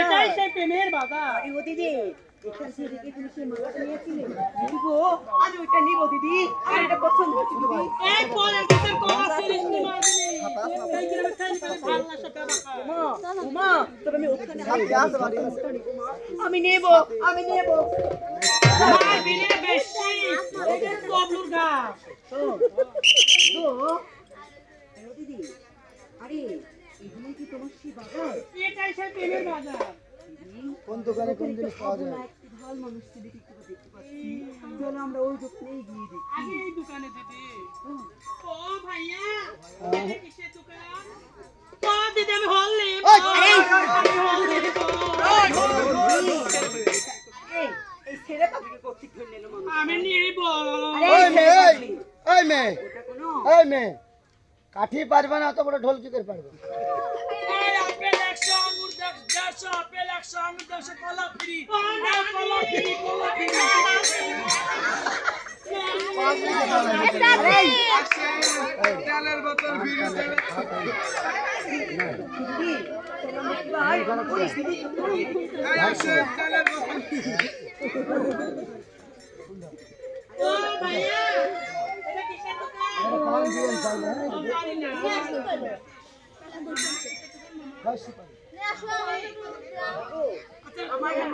এটাই সেই প্রেমের বাজার। আরে ও দিদি, এখান থেকে তুমি সেই মালাটা নিয়েছিলে? দিদি গো, আমি ওইটা নিব দিদি। আমার এটা পছন্দ হচ্ছে দিদি। এই পরের বছর কোনা সিরিজ নি মারবি। এই গ্রামে খালি খালি ভাল্লা সকা বাকা। উমা, তবে আমি ওখানে আমি নেব, আমি নেব। মারবি রে বেশি। কবলুর গা। তো ও দিদি, আরে এখানে কি তোমার সেই বাজার? এটাই সেই প্রেমের বাজার। কোন দোকানে কোন জিনিস পাওয়া যায়? একটি ভালো মানুষ দেখতে পাচ্ছি। চলো আমরা ওই দোকানেই গিয়ে দেখি। আগে এই দোকানে দিদি। ও ভাইয়া, এটা কিসের দোকান? ও দিদি আমি হল নেব। আমি হল নেব। এই ছেলে পাখিকে কর্তৃক ধরে নিল মানুষ। আমি নিব। ওই মেয়ে, ওই মেয়ে, ওটা কোনো ওই মেয়ে, কাঠি পারবে না, অত বড় ঢোল কি করে পারবে? এই আপেল 100 আঙ্গুর 150 আপেল 100 আঙ্গুর 150 কলা ফ্রি। কলা ফ্রি কলা ফ্রি। তেলের বোতল ফ্রি ও ভাইয়া, এটা কিসের দোকান? ও জানি না। তেলে